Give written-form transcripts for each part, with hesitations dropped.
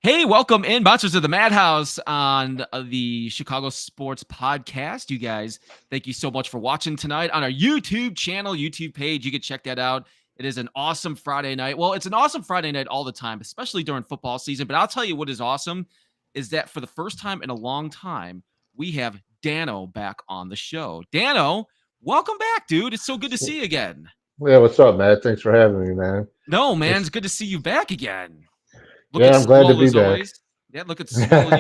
Hey, welcome in, Monsters of the Madhouse on the Chicago Sports Podcast. You guys, thank you so much for watching tonight on our YouTube channel, YouTube page. You can check that out. It is an awesome Friday night. Well, it's an awesome Friday night all the time, especially during football season. But I'll tell you what is awesome is that for the first time in a long time, we have Dano back on the show. Dano, welcome back, dude. It's so good to see you again. Yeah, what's up, Matt? Thanks for having me, man. No, man, It's, it's good to see you back again. Looking yeah, I'm glad to swole be as back. always. Yeah, looking swole.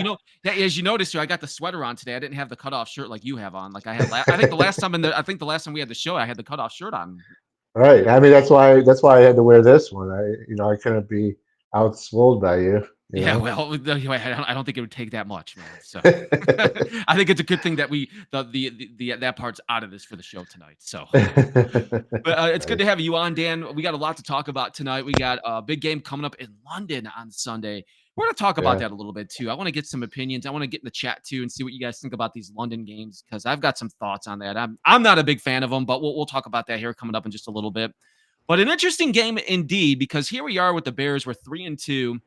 Yeah, as you noticed here, I got the sweater on today. I didn't have the cutoff shirt like you have on. Like I had, I think the last time the last time we had the show, I had the cutoff shirt on. Right. I mean, that's why I had to wear this one. I couldn't be outswolled by you. You Yeah, know. well, I don't think it would take that much, man. So I think it's a good thing that we the that part's out of this for the show tonight. So, but it's good Right. to have you on, Dan. We got a lot to talk about tonight. We got a big game coming up in London on Sunday. We're going to talk about Yeah. that a little bit too. I want to get some opinions. I want to get in the chat too and see what you guys think about these London games because I've got some thoughts on that. I'm not a big fan of them, but we'll talk about that here coming up in just a little bit. But an interesting game indeed because here we are with the Bears. We're 3-2.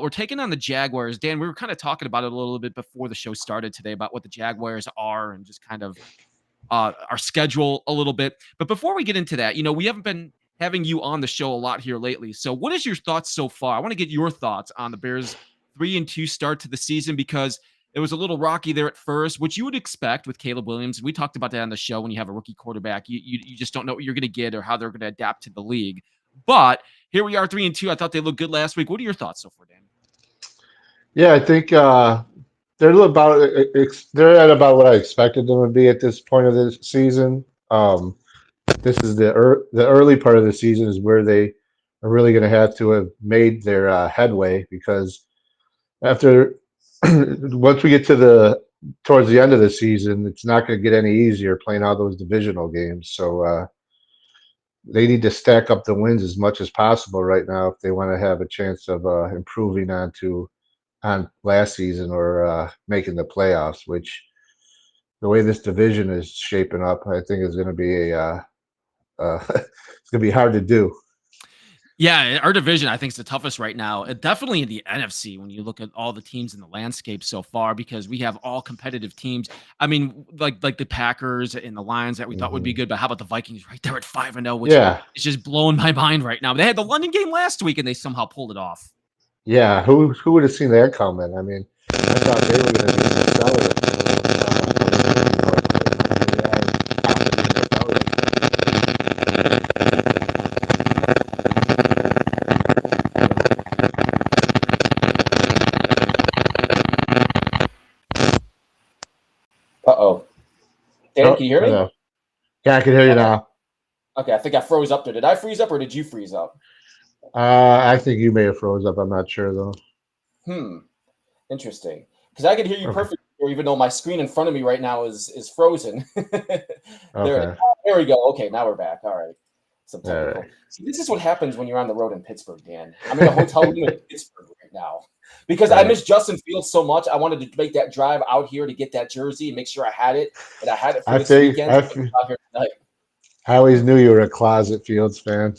We're taking on the Jaguars. Dan, we were kind of talking about it a little bit before the show started today about what the Jaguars are and just kind of our schedule a little bit. But before we get into that, we haven't been having you on the show a lot here lately. So what is your thoughts so far? I want to get your thoughts on the Bears 3-2 start to the season because it was a little rocky there at first, which you would expect with Caleb Williams. We talked about that on the show when you have a rookie quarterback. You just don't know what you're going to get or how they're going to adapt to the league. But here we are 3-2. I thought they looked good last week. What are your thoughts so far, Dan? Yeah, I think they're at about what I expected them to be at this point of the season. This is the early part of the season is where they are really going to have to have made their headway because after once we get to the towards the end of the season, it's not going to get any easier playing all those divisional games. So they need to stack up the wins as much as possible right now if they want to have a chance of improving on last season or making the playoffs. Which the way this division is shaping up, I think is going to be it's going to be hard to do. Yeah, our division, I think, is the toughest right now. Definitely in the NFC when you look at all the teams in the landscape so far, because we have all competitive teams. I mean, like the Packers and the Lions that we thought would be Hmm. good, but how about the Vikings right there at 5-0, which Yeah, is just blowing my mind right now. They had the London game last week and they somehow pulled it off. yeah. Who would have seen that coming? I mean, I thought they were going to be in the cellar when they were, Uh-oh. Dan, oh, can you hear I me? know. Yeah, I can hear you Okay. now. Okay, I think I froze up there. Did I freeze up or did you freeze up? I think you may have froze up. I'm not sure though. Hmm. Interesting. Because I can hear you Okay. perfectly, even though my screen in front of me right now is frozen. Okay. There we go. Okay, now we're back. All right. Some All right. technical. See, this is what happens when you're on the road in Pittsburgh, Dan. I'm in a hotel room in Pittsburgh right now. Because I Right. miss Justin Fields so much. I wanted to make that drive out here to get that jersey and make sure I had it. And I had it for I this think weekend. So I can come out here tonight. I always knew you were a closet Fields fan.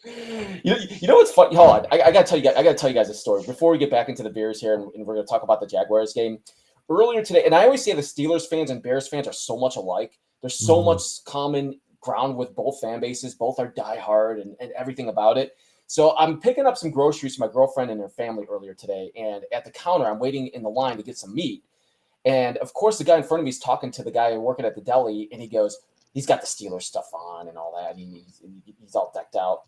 You know what's funny? Hold on, I gotta tell you guys. I gotta tell you guys a story before we get back into the Bears here, and we're gonna talk about the Jaguars game earlier today. And I always say the Steelers fans and Bears fans are so much alike. There's so Hmm. much common ground with both fan bases. Both are diehard and everything about it. So I'm picking up some groceries for my girlfriend and her family earlier today, and at the counter, I'm waiting in the line to get some meat. And of course, the guy in front of me is talking to the guy working at the deli, and he goes, he's got the Steelers stuff on and all that. He's all decked out.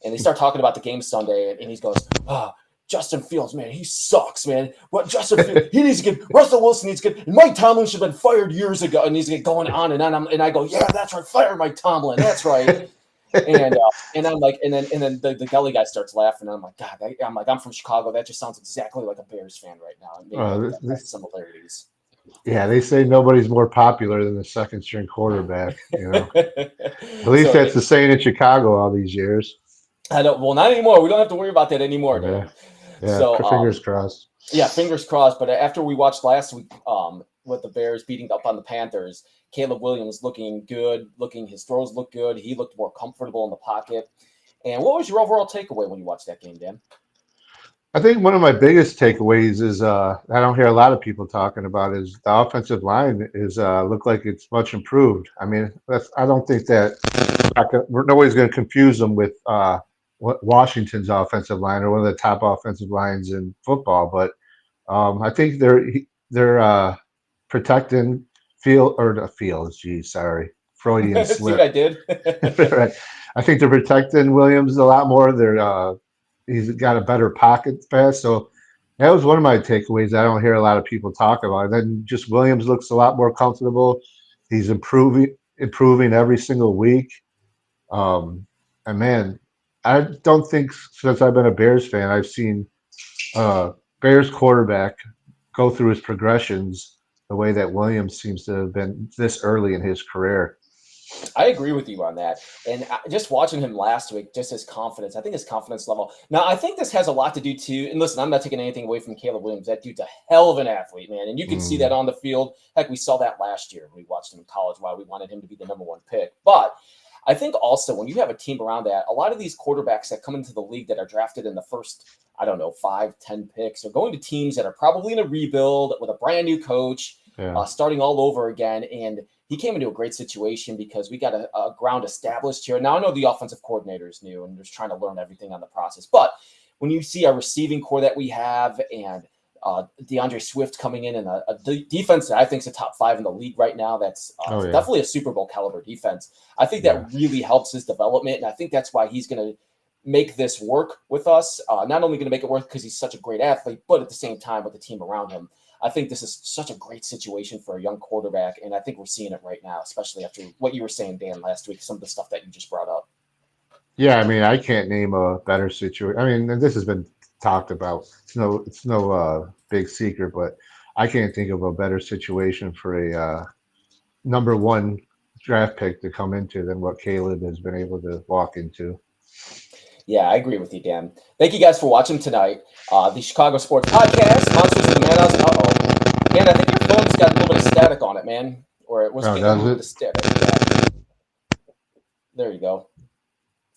And they start talking about the game Sunday, and he goes, "Ah, Justin Fields, man, he sucks, man. What Justin Fields, he needs to get Russell Wilson needs to get, and Mike Tomlin should have been fired years ago." And he's going on and on. And I go, "Yeah, that's right, fire Mike Tomlin, that's right." And I'm like, and then the Gully guy starts laughing. And I'm like, God, I'm from Chicago. That just sounds exactly like a Bears fan right now. And maybe Uh, that this, has this, similarities. yeah, they say nobody's more popular than the second string quarterback. At least So that's the saying in Chicago all these years. I don't. Well, not anymore. We don't have to worry about that anymore, Yeah, Dan. yeah. So Fingers crossed. yeah, fingers crossed. But after we watched last week, with the Bears beating up on the Panthers, Caleb Williams looking good, his throws looked good. He looked more comfortable in the pocket. And what was your overall takeaway when you watched that game, Dan? I think one of my biggest takeaways is I don't hear a lot of people talking about is the offensive line is look like it's much improved. I mean, I don't think that nobody's going to confuse them with Washington's offensive line or one of the top offensive lines in football, but I think they're protecting field or the fields. Geez, sorry, Freudian See what slip. I did? Right. I think they're protecting Williams a lot more. He's got a better pocket pass. So that was one of my takeaways. I don't hear a lot of people talk about. And then just Williams looks a lot more comfortable. He's improving every single week. And man, I don't think since I've been a Bears fan, I've seen uh, Bears quarterback go through his progressions the way that Williams seems to have been this early in his career. I agree with you on that. And just watching him last week, just his confidence, I think his confidence level. Now, I think this has a lot to do too. And listen, I'm not taking anything away from Caleb Williams. That dude's a hell of an athlete, man. And you can see that on the field. Heck, we saw that last year when we watched him in college, why we wanted him to be the #1 pick. But I think also when you have a team around that, a lot of these quarterbacks that come into the league that are drafted in the first, I don't know, 5, 10 picks are going to teams that are probably in a rebuild with a brand new coach, Yeah. starting all over again. And he came into a great situation because we got a ground established here. Now, I know the offensive coordinator is new and they're trying to learn everything on the process. But when you see our receiving core that we have and DeAndre Swift coming in and a defense that I think is a top 5 in the league right now, that's definitely a Super Bowl caliber defense. I think that really helps his development. And I think that's why he's going to make this work with us. Not only going to make it work because he's such a great athlete, but at the same time with the team around him. I think this is such a great situation for a young quarterback, and I think we're seeing it right now, especially after what you were saying, Dan, last week, some of the stuff that you just brought up. Yeah, I mean, I can't name a better situation. I mean, this has been talked about. It's no big secret, but I can't think of a better situation for a #1 draft pick to come into than what Caleb has been able to walk into. Yeah, I agree with you, Dan. Thank you guys for watching tonight. The Chicago Sports Podcast, Monsters of the Madhouse. Uh-oh. Dan, I think your phone's got a little bit of static on it, man. Or it was getting a little bit of static. Yeah. There you go.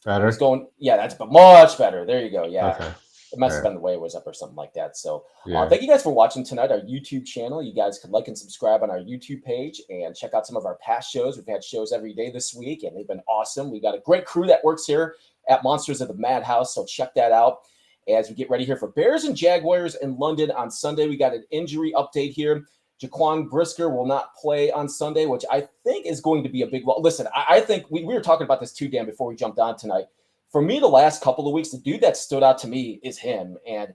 Better? It's going, yeah, that's much better. There you go. Yeah. Okay. It must have been the way it was up or something like that. So Yeah. thank you guys for watching tonight, our YouTube channel. You guys can like and subscribe on our YouTube page and check out some of our past shows. We've had shows every day this week, and they've been awesome. We've got a great crew that works here at Monsters of the Madhouse, so check that out. As we get ready here for Bears and Jaguars in London on Sunday, we got an injury update here. Jaquan Brisker will not play on Sunday, which I think is going to be a big – listen, I think we were talking about this too, Dan, before we jumped on tonight. For me, the last couple of weeks, the dude that stood out to me is him. And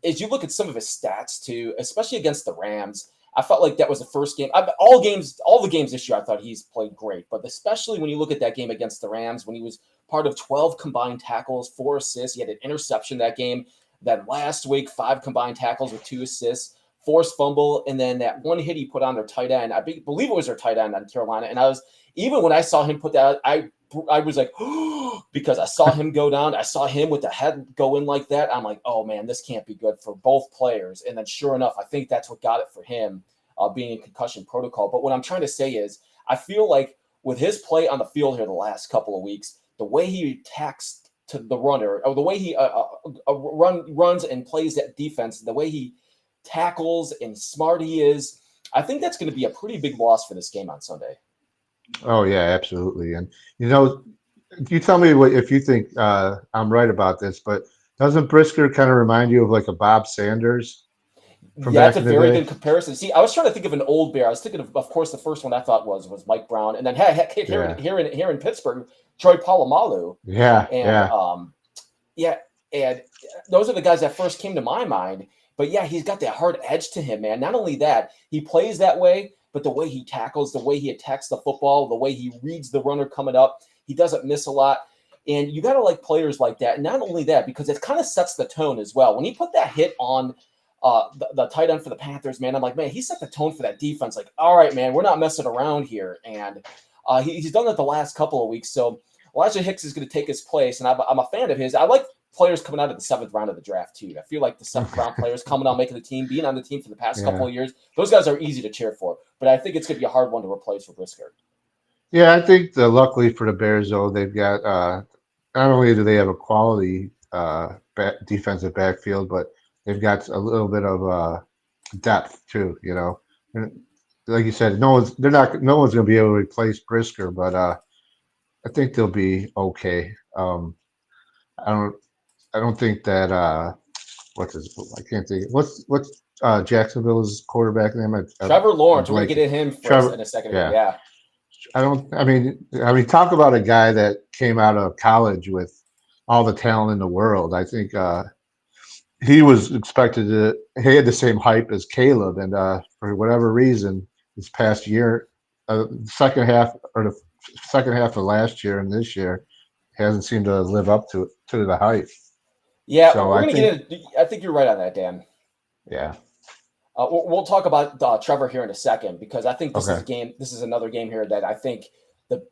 as you look at some of his stats too, especially against the Rams, I felt like that was the first game. All the games this year, I thought he's played great. But especially when you look at that game against the Rams, when he was part of 12 combined tackles, 4 assists. He had an interception that game. Then last week, 5 combined tackles with 2 assists, forced fumble, and then that one hit he put on their tight end. I believe it was their tight end on Carolina. And even when I saw him put that, I was like, because I saw him go down. I saw him with the head go in like that. I'm like, oh, man, this can't be good for both players. And then sure enough, I think that's what got it for him, being in concussion protocol. But what I'm trying to say is I feel like with his play on the field here the last couple of weeks, the way he attacks to the runner, or the way he runs and plays that defense, the way he tackles and smart he is, I think that's going to be a pretty big loss for this game on Sunday. Oh yeah, absolutely. And you tell me if you think I'm right about this, but doesn't Brisker kind of remind you of like a Bob Sanders? Yeah, that's a very good comparison. See, I was trying to think of an old Bear. I was thinking of course, the first one I thought was Mike Brown, and then here in Pittsburgh, Troy Polamalu. And those are the guys that first came to my mind. But yeah, he's got that hard edge to him, man. Not only that, he plays that way, but the way he tackles, the way he attacks the football, the way he reads the runner coming up, he doesn't miss a lot. And you got to like players like that. And not only that, because it kind of sets the tone as well. When he put that hit on the tight end for the Panthers, man, I'm like, man, he set the tone for that defense. Like, all right, man, we're not messing around here. And he's done that the last couple of weeks. So Elijah Hicks is going to take his place. And I'm a fan of his. I like players coming out of the 7th round of the draft too. I feel like the 7th round players coming out, making the team, being on the team for the past couple of years, those guys are easy to cheer for. But I think it's going to be a hard one to replace for Brisker. Yeah, I think luckily for the Bears, though, they've got not only do they have a quality defensive backfield, but they've got a little bit of depth too. And like you said, no one's going to be able to replace Brisker, but I think they'll be okay. I don't I don't think that I can't think what's Jacksonville's quarterback name. Trevor I'm Lawrence. We're gonna get blanking. at him first Trevor. in a second here. Yeah. Yeah. I don't. I mean, talk about a guy that came out of college with all the talent in the world. I think he was expected to. He had the same hype as Caleb, and for whatever reason, this past year, the second half of last year and this year, hasn't seemed to live up to the hype. Yeah, So we're I gonna think, get it. I think you're right on that, Dan. yeah, We'll talk about Trevor here in a second because I think this is okay, a game. This is another game here that I think that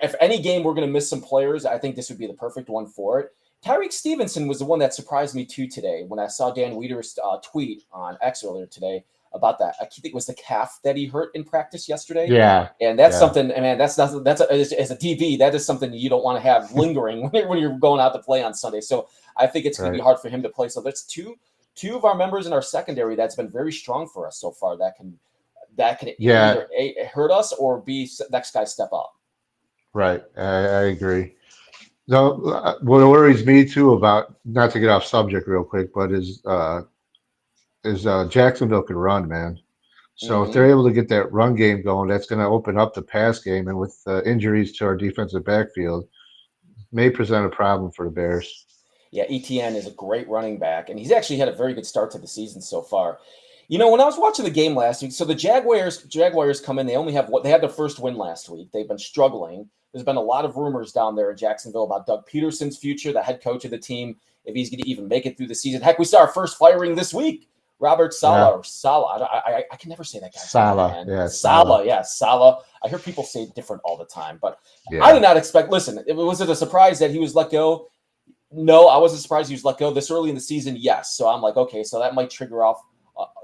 if any game we're going to miss some players, I think this would be the perfect one for it. Tyrique Stevenson was the one that surprised me too today when I saw Dan Wieder's tweet on X earlier today about that. I think it was the calf that he hurt in practice yesterday, yeah, and that's yeah, something. Man, that's as a DB, that is something you don't want to have lingering when you're going out to play on Sunday. So I think it's going to be right, hard for him to play. So that's two of our members in our secondary that's been very strong for us so far that can yeah, either A, hurt us or B, next guy step up. right. I agree. No, what worries me too about, not to get off subject real quick, but is Jacksonville can run, man. So if they're Hmm. able to get that run game going, that's going to open up the pass game, and with injuries to our defensive backfield, may present a problem for the Bears. Yeah, ETN is a great running back, and he's actually had a very good start to the season so far. You know, when I was watching the game last week, so the Jaguars come in. They only have what they had their first win last week. They've been struggling. There's been a lot of rumors down there in Jacksonville about Doug Peterson's future, the head coach of the team, if he's going to even make it through the season. Heck, we saw our first firing this week. Robert Yeah, Sala or Sala. I can never say that guy's name right, Salah, man. yeah, Salah, Sala, yeah, Sala. I hear people say it different all the time, but I yeah, did not expect. Listen, was it a surprise that he was let go? No, I wasn't surprised he was let go this early in the season. Yes, so I'm like, okay, so that might trigger off.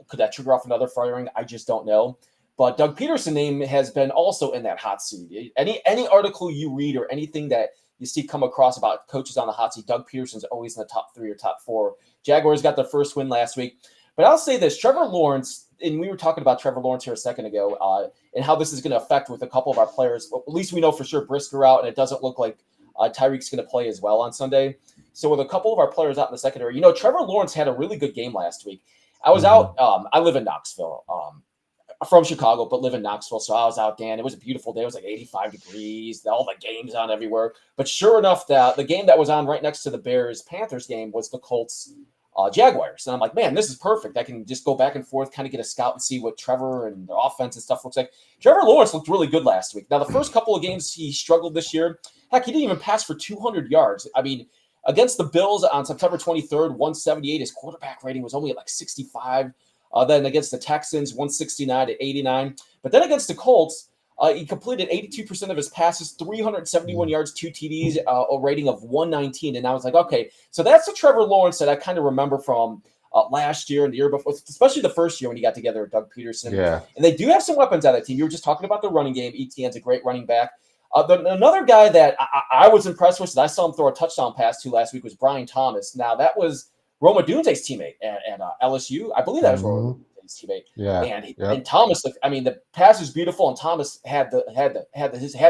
Could that trigger off another firing? I just don't know. But Doug Peterson name has been also in that hot seat. Any article you read or anything that you see come across about coaches on the hot seat, Doug Peterson's always in the top 3 or top 4. Jaguars got their first win last week. But I'll say this, Trevor Lawrence, and we were talking about Trevor Lawrence here a second ago, and how this is going to affect with a couple of our players. At least we know for sure Brisker out, and it doesn't look like Tyreek's going to play as well on Sunday. So with a couple of our players out in the secondary, Trevor Lawrence had a really good game last week. I was hmm out. I live in Knoxville. I'm from Chicago, but live in Knoxville. So I was out, Dan. It was a beautiful day. It was like 85 degrees. All the games on everywhere. But sure enough, the game that was on right next to the Bears-Panthers game was the Colts Jaguars. And I'm like, man, this is perfect. I can just go back and forth, kind of get a scout and see what Trevor and the offense and stuff looks like. Trevor Lawrence looked really good last week. Now, the first couple of games he struggled this year. Heck, he didn't even pass for 200 yards. I mean, against the Bills on September 23rd, 178, his quarterback rating was only at like 65. Then against the Texans, 169 to 89. But then against the Colts, he completed 82% of his passes, 371 yards, 2 TDs, a rating of 119. And I was like, okay, so that's the Trevor Lawrence that I kind of remember from last year and the year before, especially the first year when he got together with Doug Peterson. yeah, And they do have some weapons on that team. You were just talking about the running game. ETN's a great running back. Another guy that I was impressed with, and I saw him throw a touchdown pass to last week, was Brian Thomas. Now, that was Roma Dunze's teammate at LSU. I believe that was Roma hmm Dunze's teammate. yeah, And yep, Thomas, I mean, the pass is beautiful, and Thomas had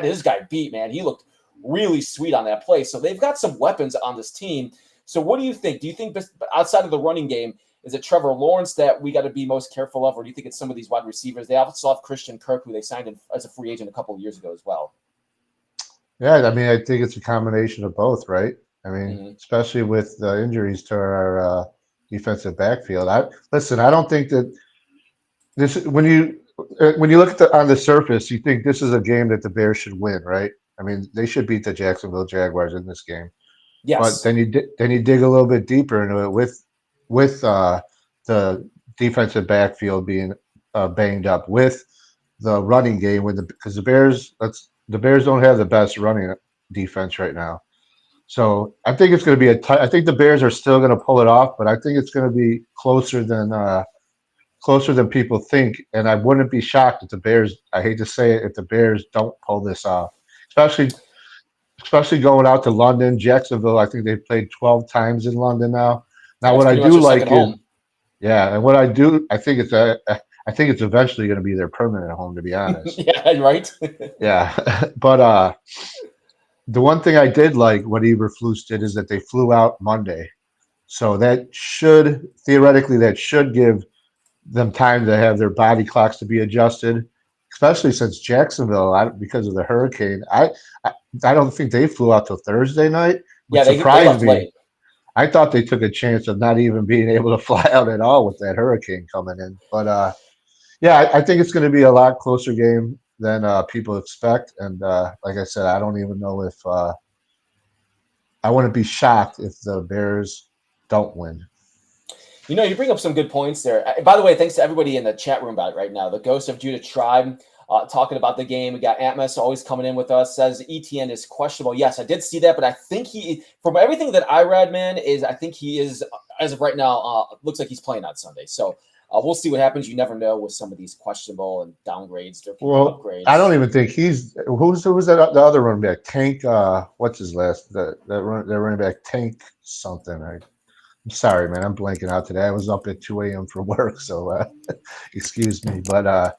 his guy beat, man. He looked really sweet on that play. So they've got some weapons on this team. So what do you think? Do you think outside of the running game, is it Trevor Lawrence that we got to be most careful of, or do you think it's some of these wide receivers? They also have Christian Kirk, who they signed as a free agent a couple of years ago as well. yeah. I mean, I think it's a combination of both, right? I mean, Mm-hmm. especially with the injuries to our defensive backfield. Listen. I don't think that this when you look at on the surface, you think this is a game that the Bears should win, right? I mean, they should beat the Jacksonville Jaguars in this game. But Yes. then you dig a little bit deeper into it with the defensive backfield being banged up, with the running game, because the Bears don't have the best running defense right now. So I think it's going to be I think the Bears are still going to pull it off, but I think it's going to be closer than people think. And I wouldn't be shocked if the Bears. I hate to say it, if the Bears don't pull this off, especially especially going out to London, Jacksonville. I think they've played 12 times in London now. Now, That's what I pretty much do their second like is, home. yeah, and I think it's eventually going to be their permanent home, to be honest. Yeah, right. Yeah, but the one thing I did like what Eberflus did is that they flew out Monday, so that should theoretically that should give them time to have their body clocks to be adjusted, especially since Jacksonville, because of the hurricane. I I don't think they flew out till Thursday night, Yeah, which they surprised left me. late. I thought they took a chance of not even being able to fly out at all with that hurricane coming in. But yeah, I think it's going to be a lot closer game than people expect. And like I said, I don't even know if I wouldn't be shocked if the Bears don't win. You bring up some good points there. By the way, thanks to everybody in the chat room about it right now. The Ghost of Judah Tribe talking about the game. We got Atmos always coming in with us. Says ETN is questionable. Yes, I did see that, but I think from everything that I read, man, I think he is, as of right now, looks like he's playing on Sunday. So we'll see what happens. You never know with some of these questionable and downgrades. There can be Well, I don't upgrades. even think who's that the other running back? Tank what's his last that running back Tank something. I'm sorry, man. I'm blanking out today. I was up at 2 a.m. for work, so excuse me. But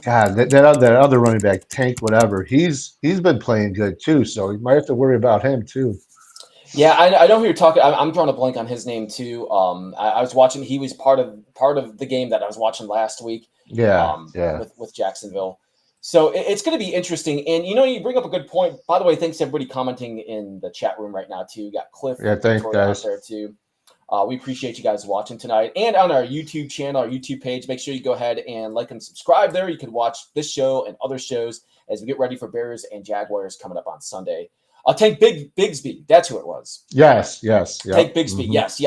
God, that other running back, Tank, whatever, he's been playing good too. So you might have to worry about him too. Yeah, I know who you're talking. I'm drawing a blank on his name too. I was watching. He was part of the game that I was watching last week. Yeah, yeah, With Jacksonville. So it's going to be interesting. And you bring up a good point. By the way, thanks to everybody commenting in the chat room right now too. You got Cliff yeah. and Thanks, Victoria out guys. there too. We appreciate you guys watching tonight, and on our YouTube channel, our YouTube page. Make sure you go ahead and like and subscribe there. You can watch this show and other shows as we get ready for Bears and Jaguars coming up on Sunday. Tank Bigsby. That's who it was. Yes, yes, Tank yep. Bigsby. Yes.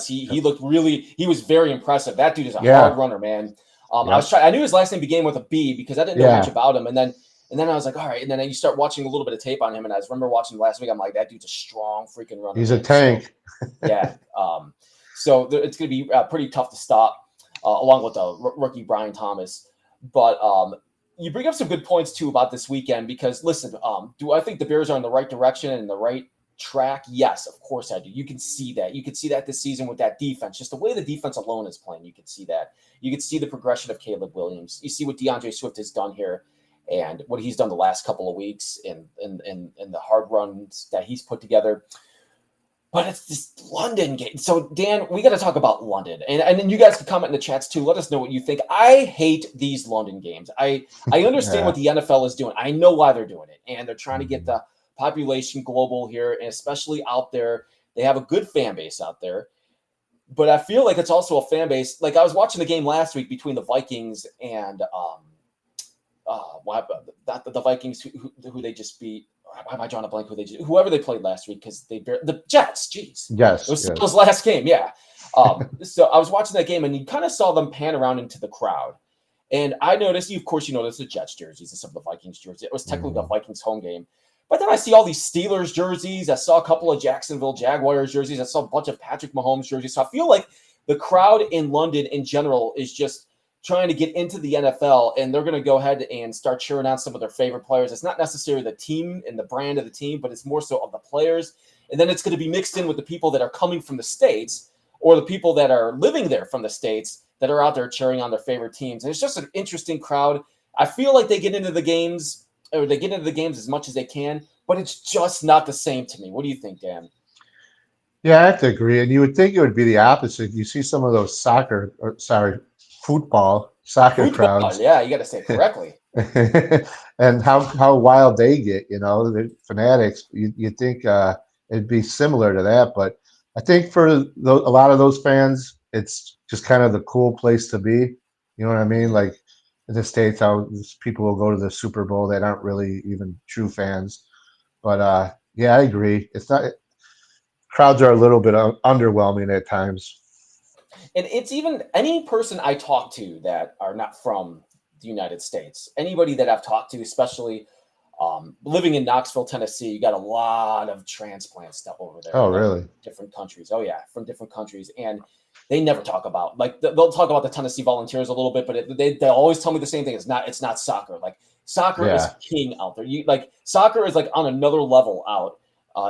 He looked he was very impressive. That dude is a hard Yeah, runner, man. yep, I knew his last name began with a B because I didn't know much yeah. about him. And then I was like, all right. And then you start watching a little bit of tape on him. And I remember watching last week. I'm like, that dude's a strong freaking runner, He's a man. So tank. yeah. It's going to be pretty tough to stop, along with the rookie Brian Thomas. But you bring up some good points too about this weekend because listen, do I think the Bears are in the right direction and the right track? Yes, of course I do. You can see that. You can see that this season with that defense, just the way the defense alone is playing. You can see that. You can see the progression of Caleb Williams. You see what DeAndre Swift has done here and what he's done the last couple of weeks in the hard runs that he's put together. But it's this London game. So, Dan, we got to talk about London. And then you guys can comment in the chats, too. Let us know what you think. I hate these London games. I understand Yeah. what the NFL is doing. I know why they're doing it. And they're trying to get the population global here, and especially out there. They have a good fan base out there. But I feel like it's also a fan base. Like, I was watching the game last week between the Vikings and the Vikings who they just beat. Why am I drawing a blank? Whoever they played last week because the Jets. Jeez, Yes, it was yes. Seattle's last game. Yeah. So I was watching that game and you kind of saw them pan around into the crowd, and I noticed. Of course, you noticed the Jets jerseys and some of the Vikings jerseys. It was technically the Vikings home game, but then I see all these Steelers jerseys. I saw a couple of Jacksonville Jaguars jerseys. I saw a bunch of Patrick Mahomes jerseys. So I feel like the crowd in London in general is just trying to get into the NFL, and they're going to go ahead and start cheering on some of their favorite players. It's not necessarily the team and the brand of the team, but it's more so of the players. And then it's going to be mixed in with the people that are coming from the States or the people that are living there from the States that are out there cheering on their favorite teams. And it's just an interesting crowd. I feel like they get into the games as much as they can, but it's just not the same to me. What do you think, Dan? Yeah, I have to agree. And you would think it would be the opposite. You see some of those soccer Football, crowds, yeah, you got to say it correctly. and how wild they get. The fanatics. You think it'd be similar to that, but I think for a lot of those fans, it's just kind of the cool place to be. You know what I mean? Like in the States, how people will go to the Super Bowl that aren't really even true fans. But yeah, I agree. It's not. Crowds are a little bit underwhelming at times. And it's even any person I talk to that are not from the United States, anybody that I've talked to, especially living in Knoxville, Tennessee, you got a lot of transplant stuff over there Oh, from really? different countries. Oh, yeah, from different countries. And they never talk about, like, they'll talk about the Tennessee Volunteers a little bit, but they always tell me the same thing. It's not soccer. Like, Soccer is Yeah. king out there. Soccer is like on another level out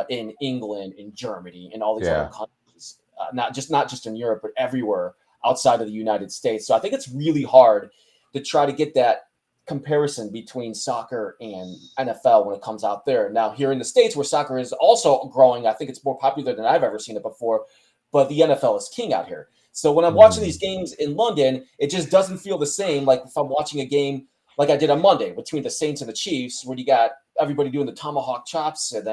in England, in Germany, and all these other Yeah. countries. Not just in Europe, but everywhere outside of the United States. So I think it's really hard to try to get that comparison between soccer and NFL when it comes out there. Now, here in the States, where soccer is also growing, I think it's more popular than I've ever seen it before, but the NFL is king out here. So when I'm watching these games in London, it just doesn't feel the same like if I'm watching a game like I did on Monday between the Saints and the Chiefs, where you got everybody doing the tomahawk chops and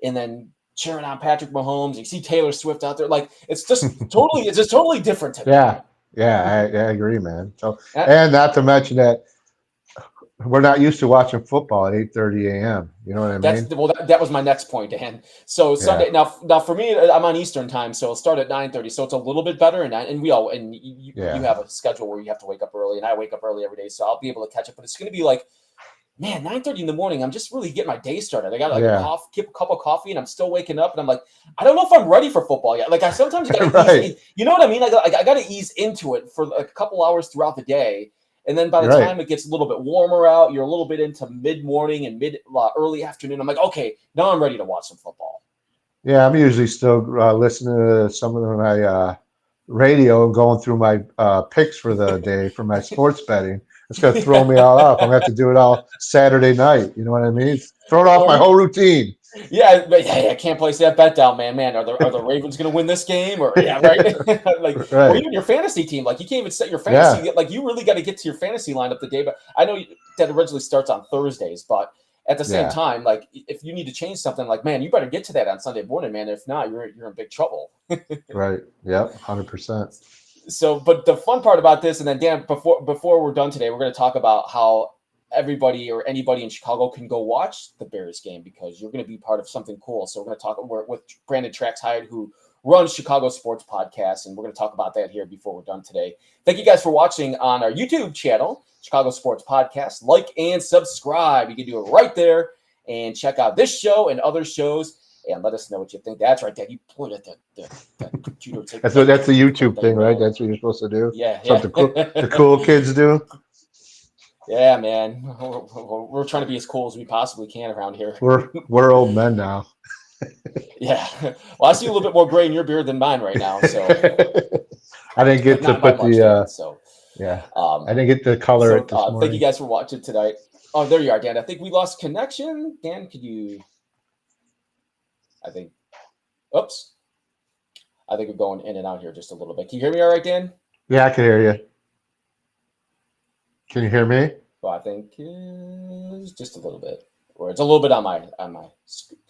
then cheering on Patrick Mahomes. You see Taylor Swift out there. Like it's just totally different today. Yeah. Yeah. I agree, man. So, and not to mention that we're not used to watching football at 8:30 a.m. You know what I mean? That was my next point, Dan. So Sunday now for me, I'm on Eastern time, so it'll start at 9:30. So it's a little bit better, and you have a schedule where you have to wake up early, and I wake up early every day, so I'll be able to catch up. But it's going to be like, man, 9:30 in the morning. I'm just really getting my day started. I got like a cup of coffee, and I'm still waking up, and I'm like, I don't know if I'm ready for football yet. Like I sometimes got to ease, you know what I mean? I got to ease into it for like a couple hours throughout the day. And then by the time it gets a little bit warmer out, you're a little bit into mid-morning and early afternoon. I'm like, okay, now I'm ready to watch some football. Yeah, I'm usually still listening to some of my radio and going through my picks for the day for my sports betting. It's going to throw me all off. I'm going to have to do it all Saturday night. You know what I mean? It's throwing off my whole routine. Yeah, but I can't place that bet down, man. Man, are the Ravens going to win this game? Or right? Or even your fantasy team. Like you can't even set your fantasy. Yeah. Like you really got to get to your fantasy lineup the day. But I know that originally starts on Thursdays, but at the same time, like if you need to change something, like man, you better get to that on Sunday morning, man. If not, you're in big trouble. Right. Yep. 100%. So, but the fun part about this, and then Dan, before we're done today, we're going to talk about how everybody or anybody in Chicago can go watch the Bears game because you're going to be part of something cool. So we're going to talk with Brandon Traxhide, who runs Chicago Sports Podcast, and we're going to talk about that here before we're done today. Thank you guys for watching on our YouTube channel, Chicago Sports Podcast. Like and subscribe. You can do it right there and check out this show and other shows and let us know what you think. That's right, Dad. You pointed at that computer. That's the YouTube thing, right? That's what you're supposed to do? Yeah. Something the cool kids do? Yeah, man. We're trying to be as cool as we possibly can around here. We're old men now. Yeah. Well, I see a little bit more gray in your beard than mine right now. So I didn't get to put the I didn't get the color it this morning. Thank you guys for watching tonight. Oh, there you are, Dan. I think we lost connection. Dan, could you? Oops. I think we're going in and out here just a little bit. Can you hear me all right, Dan? Yeah, I can hear you. Can you hear me? Well, I think it's just a little bit. Or it's a little bit on my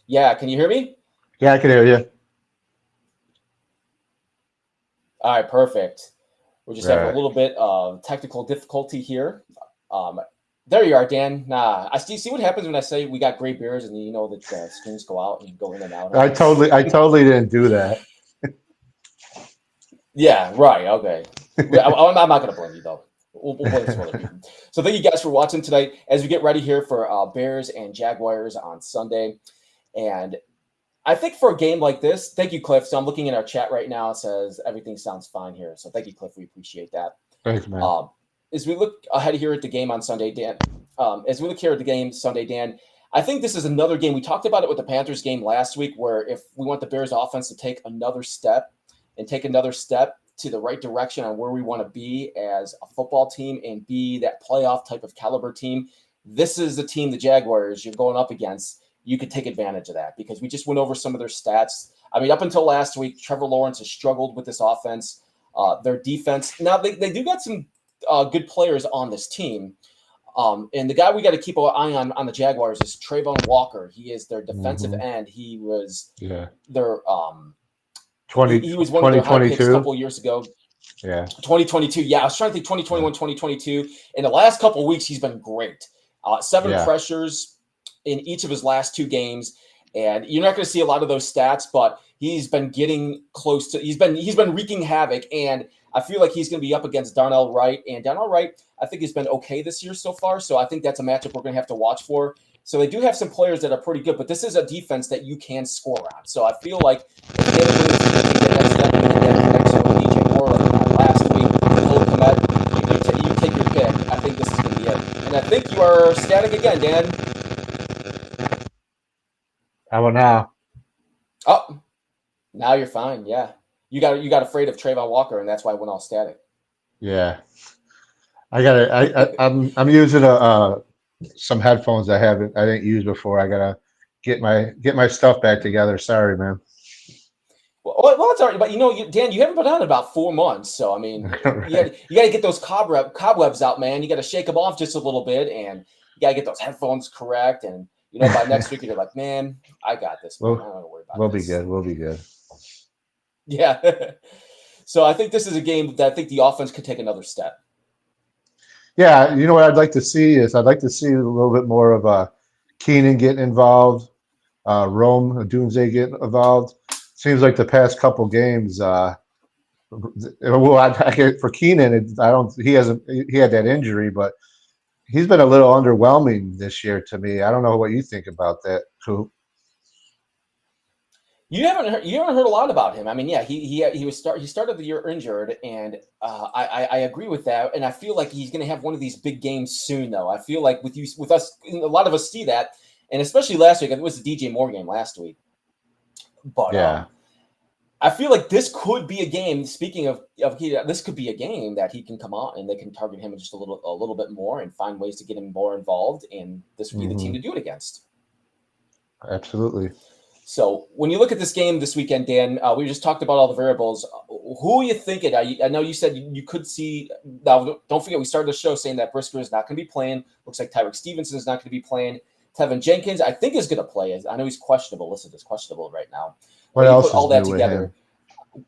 Yeah, can you hear me? Yeah, I can hear you. All right, perfect. We're just having a little bit of technical difficulty here. There you are, Dan. I see what happens when I say we got gray beers, and you know that the screens go out and go in and out. I totally didn't do that. Yeah, right. Okay. I'm not going to blame you though. We'll blame some other people. So thank you guys for watching tonight as we get ready here for Bears and Jaguars on Sunday. And I think for a game like this, thank you, Cliff. So I'm looking in our chat right now. It says everything sounds fine here. So thank you, Cliff. We appreciate that. Thanks, man. As we look ahead here at the game on Sunday, Dan, I think this is another game. We talked about it with the Panthers game last week, where if we want the Bears offense to take another step to the right direction on where we want to be as a football team and be that playoff type of caliber team, this is the team, the Jaguars, you're going up against. You could take advantage of that because we just went over some of their stats. I mean, up until last week, Trevor Lawrence has struggled with this offense. Their defense. Now, they do got some good players on this team. And the guy we got to keep an eye on the Jaguars is Trayvon Walker. He is their defensive end. He was their he was one of their high picks a couple of years ago. Yeah. 2022. Yeah, I was trying to think 2021, 2022. In the last couple of weeks, he's been great. 7 pressures in each of his last 2 games. And you're not going to see a lot of those stats, but he's been getting close to he's been wreaking havoc. And I feel like he's going to be up against Darnell Wright. And Darnell Wright, I think, has been okay this year so far. So I think that's a matchup we're going to have to watch for. So they do have some players that are pretty good, but this is a defense that you can score on. So I feel like if they have the next step and that connection with DJ Moore like last week, Cole Kmet, you take your pick. I think this is going to be it. And I think your stat mic again, Dan. How about now? Oh, now you're fine. Yeah, you got afraid of Trayvon Walker, and that's why it went all static. Yeah, I'm using some headphones I didn't use before. I gotta get my stuff back together. Sorry, man. Well, it's all right. But Dan, you haven't been on in about 4 months, so I mean, Right. you got to get those cobwebs out, man. You got to shake them off just a little bit, and you got to get those headphones correct. And by next week, you're like, man, I got this, man. I don't have to worry about We'll be this. good. We'll be good. Yeah. So I think this is a game that I think the offense could take another step. Yeah, you know what I'd like to see is I'd like to see a little bit more of Keenan getting involved, Rome Dunze getting involved. Seems like the past couple games, for Keenan, he had that injury, but he's been a little underwhelming this year to me. I don't know what you think about that, Coop. You haven't heard a lot about him. I mean, yeah, he started the year injured, and I agree with that. And I feel like he's going to have one of these big games soon, though. I feel like with us, a lot of us see that, and especially last week. It was the DJ Moore game last week, but Yeah. I feel like this could be a game. Speaking of this could be a game that he can come out and they can target him just a little bit more and find ways to get him more involved. And this would be the team to do it against. Absolutely. So when you look at this game this weekend, Dan, we just talked about all the variables. Who are you thinking? I know you said you could see. Now, don't forget, we started the show saying that Brisker is not going to be playing. Looks like Tyrique Stevenson is not going to be playing. Tevin Jenkins, I think, is going to play. I know he's questionable. Listed as questionable right now. What But you else put all is that new with together. him?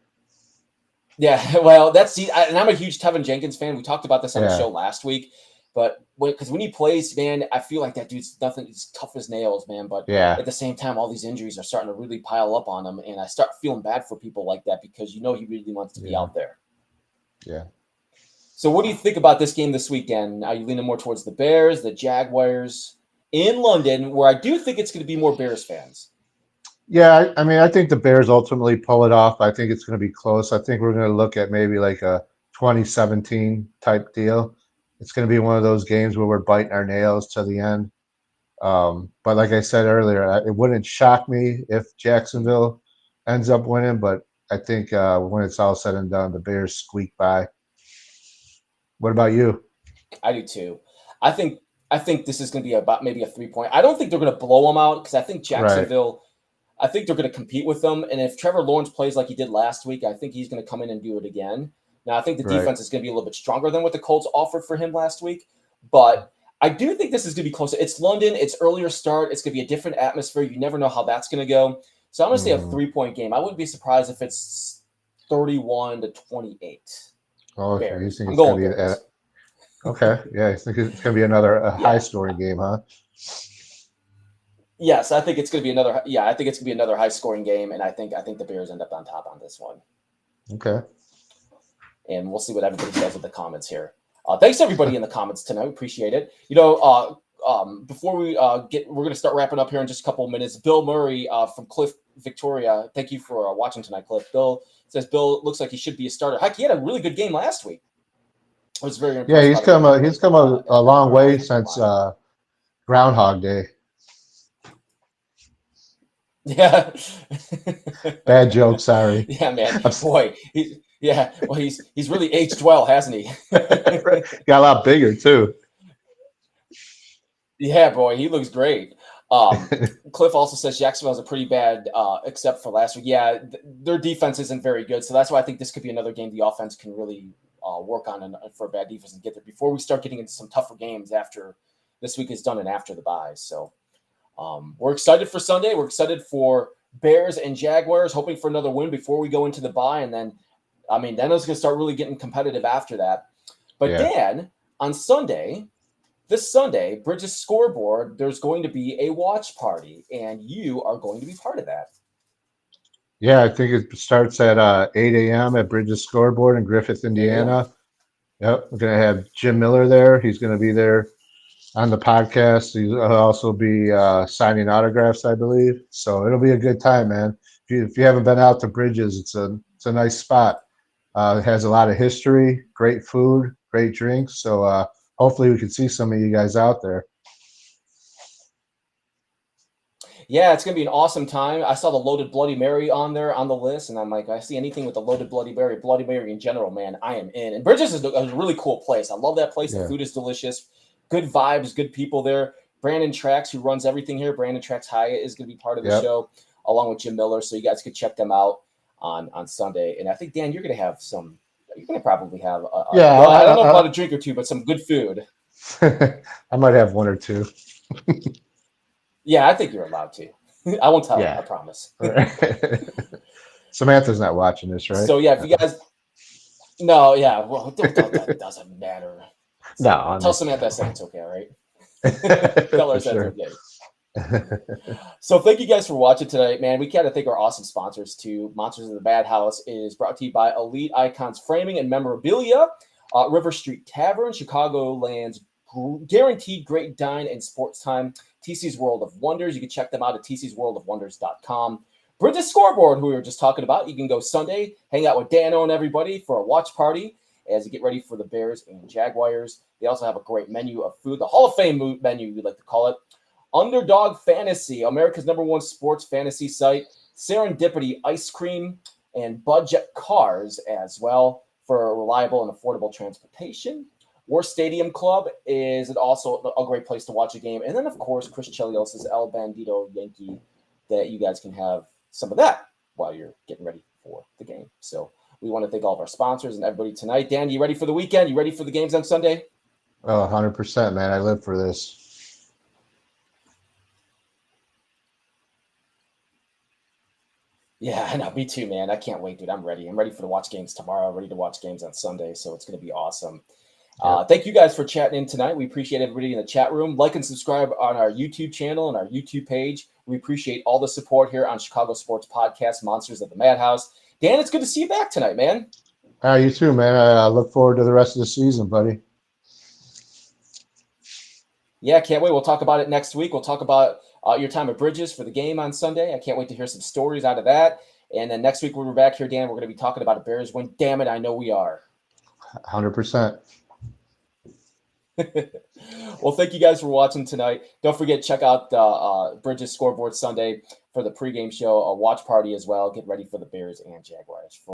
Yeah, well, and I'm a huge Tevin Jenkins fan. We talked about this on the Yeah. show last week. But because when he plays, man, I feel like that dude's nothing. He's tough as nails, man. But Yeah. at the same time, all these injuries are starting to really pile up on him, and I start feeling bad for people like that because he really wants to be out there. Yeah. So, what do you think about this game this weekend? Are you leaning more towards the Bears, the Jaguars in London, where I do think it's going to be more Bears fans? Yeah, I mean, I think the Bears ultimately pull it off. I think it's going to be close. I think we're going to look at maybe like a 2017 type deal. It's going to be one of those games where we're biting our nails to the end. But like I said earlier, it wouldn't shock me if Jacksonville ends up winning. But I think when it's all said and done, the Bears squeak by. What about you? I do too. I think this is going to be about maybe a 3-point. I don't think they're going to blow them out because I think Jacksonville. I think they're going to compete with them. And if Trevor Lawrence plays like he did last week, I think he's going to come in and do it again. Now, I think the defense is going to be a little bit stronger than what the Colts offered for him last week. But I do think this is going to be closer. It's London. It's earlier start. It's going to be a different atmosphere. You never know how that's going to go. So I'm going to say a 3-point game. I wouldn't be surprised if it's 31-28. Oh, Bears. you think it's going to be okay. Yeah, I think it's going to be another high-scoring game, huh? Yes, I think it's going to be another. Yeah, I think it's going to be another high-scoring game, and I think the Bears end up on top on this one. Okay. And we'll see what everybody says in the comments here. Thanks everybody in the comments tonight. Appreciate it. Before we we're going to start wrapping up here in just a couple of minutes. Bill Murray from Cliff, Victoria. Thank you for watching tonight, Cliff. Bill says Bill looks like he should be a starter. Heck, he had a really good game last week. I was very impressed. Yeah, he's come a long way since Groundhog Day. Yeah. Bad joke, sorry. Yeah, man. Boy, he's really aged well, hasn't he? Got a lot bigger too. Yeah, boy, he looks great. Cliff also says Jacksonville's a pretty bad, except for last week. Yeah, their defense isn't very good, so that's why I think this could be another game the offense can really work on for a bad defense and get there before we start getting into some tougher games after this week is done and after the bye. So we're excited for Sunday. We're excited for Bears and Jaguars, hoping for another win before we go into the bye, and then it's going to start really getting competitive after that. But Dan, on Sunday. This Sunday, Bridges Scoreboard, there's going to be a watch party, and you are going to be part of that. Yeah, I think it starts at 8 a.m. at Bridges Scoreboard in Griffith, Indiana. Yep, we're going to have Jim Miller there. He's going to be there on the podcast. He'll also be signing autographs, I believe. So it'll be a good time, man. If you haven't been out to Bridges, it's a nice spot. It has a lot of history, great food, great drinks. So hopefully we can see some of you guys out there. Yeah, it's gonna be an awesome time. I saw the loaded Bloody Mary on there on the list, and I'm like, I see anything with the loaded Bloody Mary in general, man, I am in. And Bridges is a really cool place. I love that place. The Yeah. food is delicious, good vibes, good people there. Brandon Trax, who runs everything here, Brandon Trax Hyatt, is gonna be part of the Yep. show along with Jim Miller. So you guys could check them out on Sunday. And I think Dan, you're gonna have some. You're gonna probably have. Yeah, well, I don't know about a drink or two, but some good food. I might have one or two. Yeah, I think you're allowed to. I won't tell Yeah. her, I promise. Samantha's not watching this, right? So yeah, if you guys, no, yeah, well, that doesn't matter. So, No, tell Samantha I said it's okay, all right? Tell her I For said sure. it's okay. So thank you guys for watching tonight, man. We got to thank our awesome sponsors too. Monsters of the Bad House is brought to you by Elite Icons Framing and Memorabilia, River Street Tavern, Chicagoland's guaranteed great dine and sports time, TC's World of Wonders. You can check them out at tcsworldofwonders.com. Bridges Scoreboard, who we were just talking about. You can go Sunday, hang out with Dano and everybody for a watch party as you get ready for the Bears and Jaguars. They also have a great menu of food, the Hall of Fame menu, we like to call it. Underdog Fantasy, America's #1 sports fantasy site. Serendipity Ice Cream and Budget Cars as well for reliable and affordable transportation. War Stadium Club is also a great place to watch a game. And then, of course, Chris Chelios' El Bandito Yankee, that you guys can have some of that while you're getting ready for the game. So we want to thank all of our sponsors and everybody tonight. Dan, you ready for the weekend? You ready for the games on Sunday? Oh, 100%, man. I live for this. Yeah, I know. Me too, man. I can't wait, dude. I'm ready. I'm ready for to watch games tomorrow. I'm ready to watch games on Sunday. So it's going to be awesome. Thank you guys for chatting in tonight. We appreciate everybody in the chat room. Like and subscribe on our YouTube channel and our YouTube page. We appreciate all the support here on Chicago Sports Podcast, Monsters of the Madhouse. Dan, it's good to see you back tonight, man. You too, man. I look forward to the rest of the season, buddy. Yeah, can't wait. We'll talk about it next week. We'll talk about your time at Bridges for the game on Sunday. I can't wait to hear some stories out of that. And then next week when we're back here, Dan, we're going to be talking about a Bears win. Damn it, I know we are. 100%. Well, thank you guys for watching tonight. Don't forget, check out Bridges Scoreboard Sunday for the pregame show, a watch party as well. Get ready for the Bears and Jaguars.